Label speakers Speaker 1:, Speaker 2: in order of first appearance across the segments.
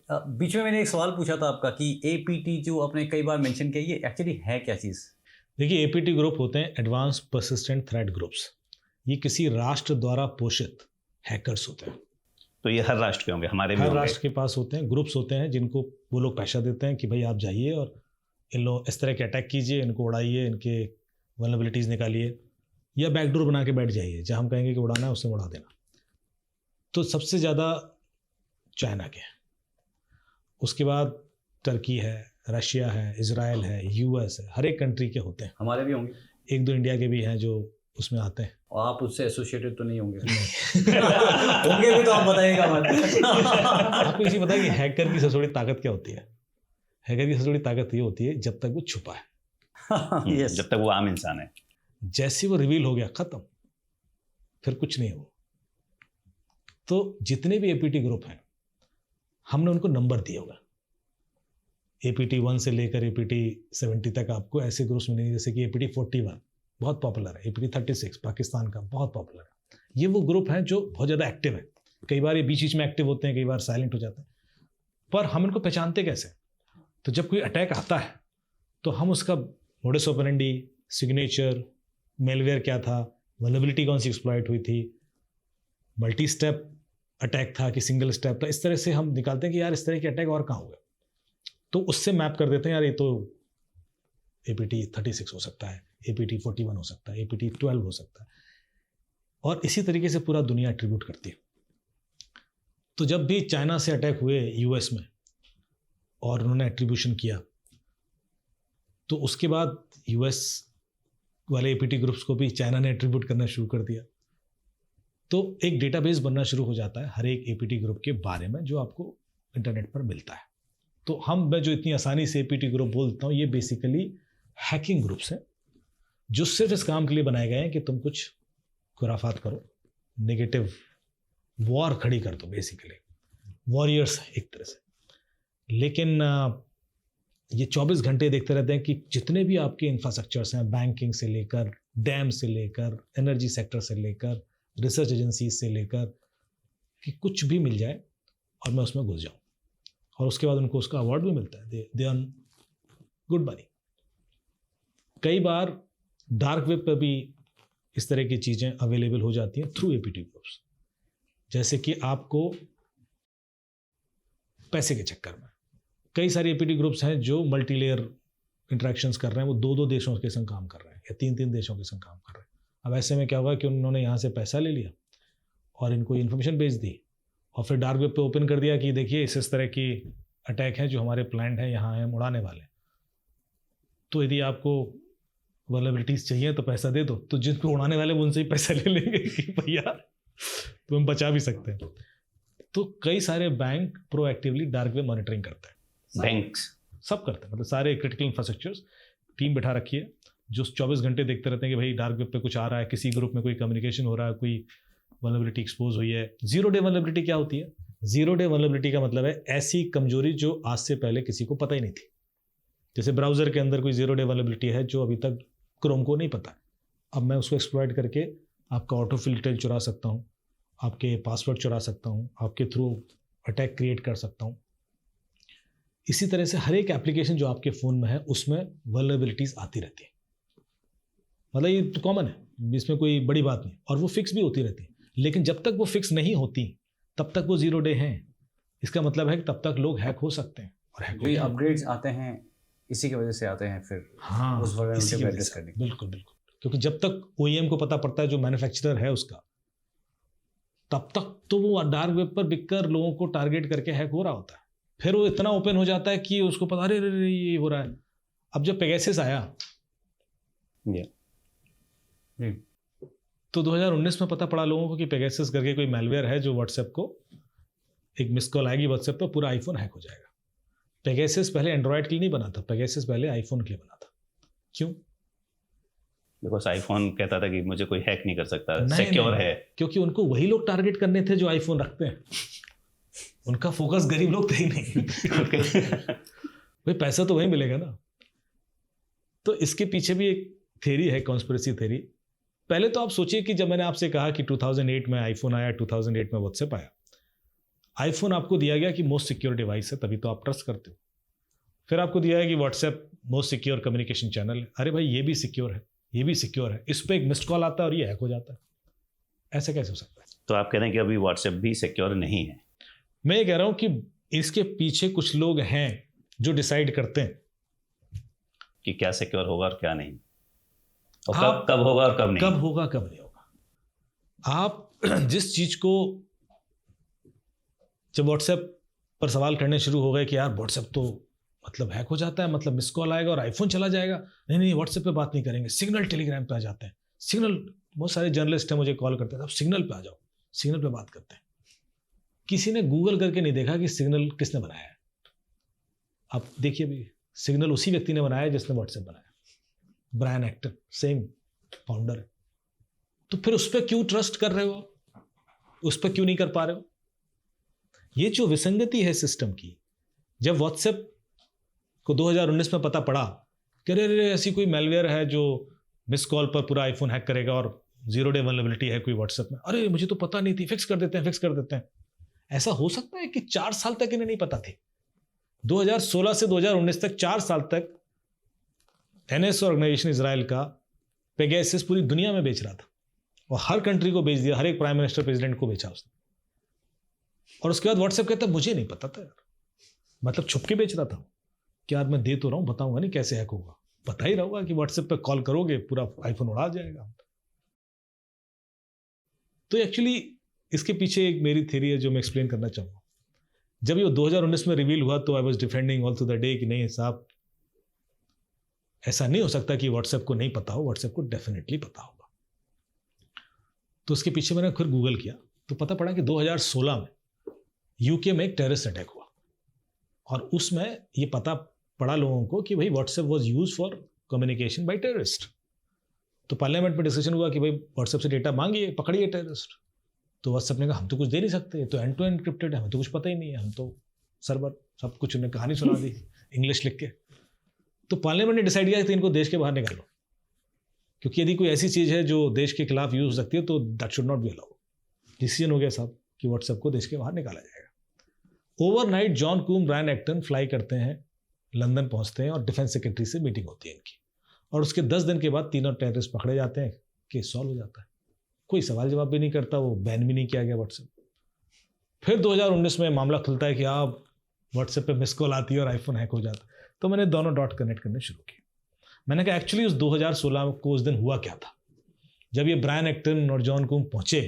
Speaker 1: बीच में मैंने एक सवाल पूछा था आपका कि एपीटी जो आपने कई बार मेंशन किया, ये एक्चुअली है क्या चीज़?
Speaker 2: देखिए, एपीटी ग्रुप होते हैं एडवांस पर्सिस्टेंट थ्रेट ग्रुप्स। ये किसी राष्ट्र द्वारा पोषित हैकर्स होते हैं।
Speaker 3: तो ये हर राष्ट्र के होंगे, हमारे भी
Speaker 2: हर
Speaker 3: होंगे?
Speaker 2: राष्ट्र के पास होते हैं, ग्रुप्स होते हैं जिनको वो लोग पैसा देते हैं कि भाई आप जाइए और इन लोग इस तरह के अटैक कीजिए, इनको उड़ाइए, इनके वल्नरेबिलिटीज़ निकालिए, या बैकडोर बना के बैठ जाइए, जहाँ हम कहेंगे कि उड़ाना है उससे उड़ा देना। तो सबसे ज़्यादा चाइना के हैं, उसके बाद टर्की है, रशिया है, इजराइल है, यूएस है, हर एक कंट्री के होते हैं।
Speaker 1: हमारे भी होंगे,
Speaker 2: एक दो इंडिया के भी हैं जो उसमें आते हैं।
Speaker 1: और आप उससे एसोसिएटेड तो नहीं होंगे? होंगे भी तो आप बताइएगा मत।
Speaker 2: आपको इसी पता है कि हैकर की सबसे बड़ी ताकत क्या होती है? हैकर की सबसे बड़ी ताकत ये होती है जब तक वो छुपा है।
Speaker 1: यस,
Speaker 3: जब तक वो आम इंसान है।
Speaker 2: जैसे वो रिवील हो गया, खत्म, फिर कुछ नहीं हो। तो जितने भी एपीटी ग्रुप हैं, हमने उनको नंबर दिया होगा, एपीटी 1 से लेकर एपीटी 70 तक आपको ऐसे ग्रुप्स मिलेंगे, जैसे कि एपीटी 41 बहुत पॉपुलर है, एपीटी 36 पाकिस्तान का बहुत पॉपुलर है। ये वो ग्रुप हैं जो बहुत ज़्यादा एक्टिव है। कई बार ये बीच बीच में एक्टिव होते हैं, कई बार साइलेंट हो जाते हैं, पर हम इनको पहचानते कैसे? तो जब कोई अटैक आता है तो हम उसका मोडस ऑपरेंडी, सिग्नेचर, मेलवेयर क्या था, वल्नरेबिलिटी कौन सी एक्सप्लॉइट हुई थी, मल्टी स्टेप अटैक था कि सिंगल स्टेप था, इस तरह से हम निकालते हैं कि यार इस तरह के अटैक और कहाँ हुए। तो उससे मैप कर देते हैं, यार ये तो एपीटी 36 हो सकता है, एपीटी 41 हो सकता है, एपीटी 12 हो सकता है, और इसी तरीके से पूरा दुनिया एट्रीब्यूट करती है। तो जब भी चाइना से अटैक हुए यूएस में और उन्होंने एट्रीब्यूशन किया, तो उसके बाद यूएस वाले एपीटी ग्रुप्स को भी चाइना ने एट्रीब्यूट करना शुरू कर दिया। तो एक डेटाबेस बनना शुरू हो जाता है हर एक एपीटी ग्रुप के बारे में, जो आपको इंटरनेट पर मिलता है। तो मैं जो इतनी आसानी से एपीटी ग्रुप बोलता हूँ, ये बेसिकली हैकिंग ग्रुप्स हैं जो सिर्फ इस काम के लिए बनाए गए हैं कि तुम कुछ खुराफात करो, नेगेटिव वॉर खड़ी कर दो, बेसिकली वॉरियर्स एक तरह से। लेकिन ये 24 घंटे देखते रहते हैं कि जितने भी आपके इंफ्रास्ट्रक्चर्स हैं, बैंकिंग से लेकर, डैम से लेकर, एनर्जी सेक्टर से लेकर, रिसर्च एजेंसी से लेकर, कि कुछ भी मिल जाए और मैं उसमें घुस जाऊँ, और उसके बाद उनको उसका अवार्ड भी मिलता है, दे अर्न गुड मनी। कई बार डार्क वेब पर भी इस तरह की चीज़ें अवेलेबल हो जाती हैं थ्रू एपीटी ग्रुप्स, जैसे कि आपको पैसे के चक्कर में कई सारे एपीटी ग्रुप्स हैं जो मल्टी लेयर इंटरेक्शंस कर रहे हैं, वो 2-2 देशों के संग काम कर रहे हैं या 3-3 देशों के संग काम कर रहे हैं। अब ऐसे में क्या होगा कि उन्होंने यहाँ से पैसा ले लिया और इनको इन्फॉर्मेशन भेज दी, और फिर डार्क वेब पे ओपन कर दिया कि देखिए इस तरह की अटैक है जो हमारे प्लान है, यहाँ हम उड़ाने वाले। तो यदि आपको वल्नरेबिलिटीज चाहिए तो पैसा दे दो, तो जिनको उड़ाने वाले वो उनसे ही पैसा ले लेंगे कि भैया तो हम बचा भी सकते हैं। तो कई सारे bank proactively dark web monitoring करते हैं,
Speaker 3: बैंक्स
Speaker 2: सब करते हैं, मतलब सारे क्रिटिकल इंफ्रास्ट्रक्चर्स टीम बैठा रखी है जो 24 घंटे देखते रहते हैं कि भाई डार्क वेब पे कुछ आ रहा है, किसी ग्रुप में कोई कम्युनिकेशन हो रहा है, कोई वल्नरेबिलिटी एक्सपोज हुई है। 0 डे वल्नरेबिलिटी क्या होती है? 0 डे वल्नरेबिलिटी का मतलब है ऐसी कमजोरी जो आज से पहले किसी को पता ही नहीं थी। जैसे ब्राउजर के अंदर कोई 0 डे वल्नरेबिलिटी है जो अभी तक क्रोम को नहीं पता है, अब मैं उसको एक्सप्लॉइट करके आपका ऑटोफिल डिटेल चुरा सकता हूँ, आपके पासवर्ड चुरा सकता हूँ, आपके थ्रू अटैक क्रिएट कर सकता हूँ। इसी तरह से हर एक एप्लीकेशन जो आपके फ़ोन में है उसमें वल्नरेबिलिटीज़ आती रहती है। मतलब ये तो कॉमन है, इसमें कोई बड़ी बात नहीं, और वो फिक्स भी होती रहती है। लेकिन जब तक वो फिक्स नहीं होती तब तक वो 0 डे हैं। इसका मतलब है कि तब तक लोग हैक हो सकते हैं, और हैक
Speaker 1: जो अपग्रेड्स आते हैं इसी की वजह से आते हैं फिर।
Speaker 2: हाँ,
Speaker 1: उस
Speaker 2: इसी की वजह
Speaker 1: एड्रेस
Speaker 2: से,
Speaker 1: करने।
Speaker 2: बिल्कुल बिल्कुल, क्योंकि जब तक OEM को पता पड़ता है, जो मैन्युफैक्चरर है उसका, तब तक तो वो डार्क वेब पर बिककर लोगों को टारगेट करके हैक हो रहा होता है। फिर वो इतना ओपन हो जाता है कि उसको पता अरे ये हो रहा है। अब जब पेगासस आया तो 2019 में पता पड़ा लोगों को कि पेगासस करके कोई मैलवेयर है जो व्हाट्सएप को एक मिस कॉल आएगी व्हाट्सएप पर, पूरा आईफोन हैक हो जाएगा। पेगासस पहले एंड्रॉयड के लिए नहीं बना था, पेगासस पहले आईफोन के लिए बना था। क्यों?
Speaker 3: बिकॉज आईफोन कहता था कि मुझे कोई हैक नहीं कर सकता, सिक्योर है।
Speaker 2: क्योंकि उनको वही लोग टारगेट करने थे जो आईफोन रखते हैं। उनका फोकस गरीब लोग थे ही नहीं। भाई पैसा तो वही मिलेगा ना। तो इसके पीछे भी एक थ्योरी है, कॉन्स्पिरेसी थ्योरी। पहले तो आप सोचिए कि जब मैंने आपसे कहा कि 2008 में आईफोन आया, 2008 में व्हाट्सएप आया, आईफोन आपको दिया गया कि मोस्ट सिक्योर डिवाइस है, तभी तो आप ट्रस्ट करते हो। फिर आपको दिया है कि WhatsApp most secure communication channel है। अरे भाई ये भी सिक्योर है, ये भी सिक्योर है, इस पर एक मिस्ड कॉल आता है और ये हैक हो जाता है। ऐसा कैसे हो सकता है?
Speaker 3: तो आप कह रहे हैं कि अभी व्हाट्सएप भी सिक्योर नहीं है?
Speaker 2: मैं ये कह रहा हूँ कि इसके पीछे कुछ लोग हैं जो डिसाइड करते हैं
Speaker 3: कि क्या सिक्योर होगा और क्या नहीं, और
Speaker 2: आप-
Speaker 3: कब होगा और कब नहीं।
Speaker 2: कब होगा कब नहीं होगा। आप जिस चीज को जब व्हाट्सएप पर सवाल करने शुरू हो गए कि यार व्हाट्सएप तो मतलब हैक हो जाता है, मतलब मिस कॉल आएगा और आईफोन चला जाएगा, नहीं नहीं व्हाट्सएप पे बात नहीं करेंगे, सिग्नल टेलीग्राम पे आ जाते हैं। सिग्नल, बहुत सारे जर्नलिस्ट हैं मुझे कॉल करते हैं, अब सिग्नल पे आ जाओ, सिग्नल पे बात करते हैं। किसी ने गूगल करके नहीं देखा कि सिग्नल किसने बनाया है। आप देखिए अभी सिग्नल उसी व्यक्ति ने बनाया जिसने व्हाट्सएप बनाया, ब्रायन एक्टन, सेम फाउंडर है। तो फिर उस पर क्यों ट्रस्ट कर रहे हो आप? उस पर क्यों नहीं कर पा रहे हो? ये जो विसंगति है सिस्टम की, जब व्हाट्सएप को 2019 में पता पड़ा कि अरे ऐसी कोई मेलवेयर है जो मिस कॉल पर पूरा आईफोन हैक करेगा और 0 डे वल्नरेबिलिटी है कोई व्हाट्सएप में, अरे मुझे तो पता नहीं थी, फिक्स कर देते हैं, फिक्स कर देते हैं। ऐसा हो सकता है कि 4 साल तक इन्हें नहीं पता थे? 2016 से 2019 तक 4 साल तक NSO ऑर्गेनाइजेशन इजराइल का पेगासस पूरी दुनिया में बेच रहा था और हर कंट्री को बेच दिया, हर एक प्राइम मिनिस्टर प्रेसिडेंट को बेचा उसने। और उसके बाद व्हाट्सएप कहता मुझे नहीं पता था यार, मतलब छुप के बेच रहा था कि यार मैं दे तो रहा हूं, बताऊंगा नहीं कैसे हैक होगा, पता ही रहूंगा कि व्हाट्सएप पे कॉल करोगे पूरा आईफोन उड़ा जाएगा। तो एक्चुअली इसके पीछे एक मेरी थ्योरी है जो मैं एक्सप्लेन करना चाहूँगा। जब ये 2019 में रिवील हुआ तो I was defending all through the day कि नहीं साहब, ऐसा नहीं हो सकता कि व्हाट्सएप को नहीं पता हो, व्हाट्सएप को डेफिनेटली पता होगा। तो उसके पीछे मैंने फिर गूगल किया तो पता पड़ा कि 2016 में यूके में एक टेररिस्ट अटैक हुआ और उसमें ये पता पड़ा लोगों को कि भाई WhatsApp was use for communication bye terrorist. तो पार्लियामेंट में डिस्कशन हुआ कि भाई व्हाट्सएप से डेटा मांगिए, पकड़िए टेररिस्ट। तो व्हाट्सएप ने कहा हम तो कुछ दे नहीं सकते, तो एंड टू एंड एन्क्रिप्टेड है, हमें तो कुछ पता ही नहीं है, हम तो सर्वर सब कुछ, उन्हें कहानी सुना दी इंग्लिश लिख के। तो पार्लियामेंट ने डिसाइड किया कि इनको देश के बाहर निकालो, क्योंकि यदि कोई ऐसी चीज़ है जो देश के खिलाफ यूज हो सकती है तो that should not be allowed. Decision हो गया साहब कि व्हाट्सएप को देश के बाहर निकाला जाएगा। Overnight Jan Koum, Brian Acton fly करते हैं, लंदन पहुंचते हैं और डिफेंस सेक्रेटरी से मीटिंग होती है इनकी, और उसके 10 दिन के बाद तीनों टेररिस्ट पकड़े जाते हैं, केस सॉल्व हो जाता है। कोई सवाल जवाब भी नहीं करता, वो बैन भी नहीं किया गया व्हाट्सएप। फिर 2019 में मामला खुलता है कि आप व्हाट्सएप पे मिस कॉल आती है और आईफोन हैक हो जाता है। तो मैंने दोनों डॉट कनेक्ट करने शुरू किए। मैंने कहा एक्चुअली उस 2016 को उस दिन हुआ क्या था। जब ये ब्रायन एक्टन और जॉन कूम पहुंचे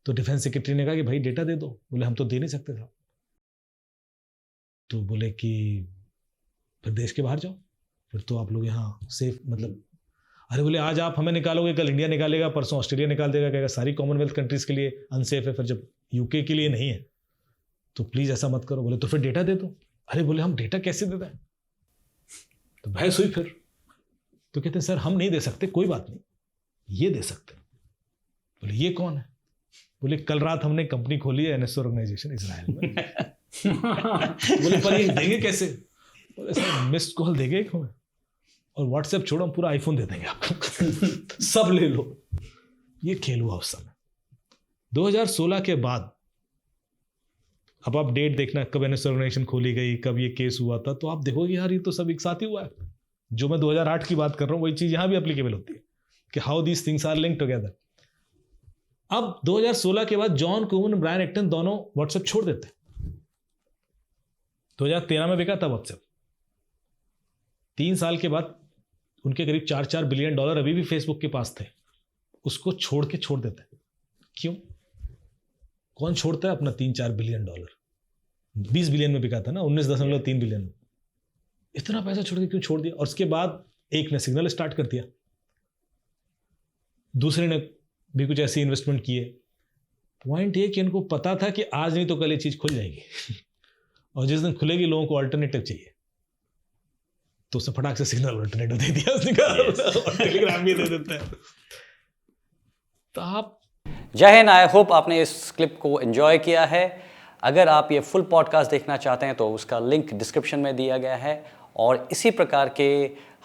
Speaker 2: तो डिफेंस सेक्रेटरी ने कहा कि भाई डेटा दे दो। बोले हम तो दे नहीं सकते साहब। तो बोले कि फिर देश के बाहर जाओ, फिर तो आप लोग यहाँ सेफ, मतलब अरे बोले आज आप हमें निकालोगे, कल इंडिया निकालेगा, परसों ऑस्ट्रेलिया निकाल देगा, कहेगा सारी कॉमनवेल्थ कंट्रीज के लिए अनसेफ है, फिर जब यूके के लिए नहीं है तो प्लीज़ ऐसा मत करो। बोले तो फिर डेटा दे दो। अरे बोले हम डेटा कैसे दे दें? तो बहस हुई फिर। तो कहते हैं सर हम नहीं दे सकते, कोई बात नहीं, ये दे सकते। बोले ये कौन है? बोले कल रात हमने कंपनी खोली है NSO ऑर्गेनाइजेशन इजराइल में। बोले पर ये देंगे कैसे? बोले सर मिस्ड कॉल देंगे हमें, और व्हाट्सएप छोड़ो हम पूरा आईफोन दे देंगे आपको। सब ले लो। ये खेल हुआ उस समय 2016 के बाद। अब आप डेट देखना कब NSO ऑर्गेनाइजेशन खोली गई, कब ये केस हुआ था, तो आप देखोगे यार ये तो सब एक साथ ही हुआ है। जो मैं 2008 की बात कर रहा हूँ वही चीज़ यहाँ भी एप्लीकेबल होती है कि how these things are linked together. अब 2016 के बाद जॉन कूमन, ब्रायन एक्टन दोनों व्हाट्सएप छोड़ देते। 2013 में बिका था व्हाट्सएप। 3 साल के बाद उनके करीब $4 बिलियन अभी भी फेसबुक के पास थे, उसको छोड़ देते। क्यों? कौन छोड़ता है अपना 3-4 बिलियन डॉलर? 20 बिलियन में बिका था ना, 19.3 बिलियन में। इतना पैसा छोड़ के क्यों छोड़ दिया? और उसके बाद एक ने सिग्नल स्टार्ट कर दिया, दूसरे ने भी कुछ ऐसी इन्वेस्टमेंट किए। पॉइंट ये कि इनको पता था कि आज नहीं तो कल ये चीज खुल जाएगी और जिस दिन खुलेगी लोगों को अल्टरनेटिव चाहिए, तो उसने फटाक से सिग्नल अल्टरनेटिव दे दिया उसने कहा, और टेलीग्राम भी दे देता है। तो आप
Speaker 4: जय हिंद। आई होप आपने इस क्लिप को एंजॉय किया है। अगर आप ये फुल पॉडकास्ट देखना चाहते हैं तो उसका लिंक डिस्क्रिप्शन में दिया गया है, और इसी प्रकार के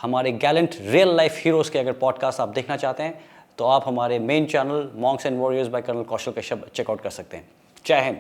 Speaker 4: हमारे गैलेंट रियल लाइफ हीरोज़ के अगर पॉडकास्ट आप देखना चाहते हैं तो आप हमारे main channel Monks and Warriors by Colonel Kaushal Kashyap check out कर सकते हैं। जय हिंद।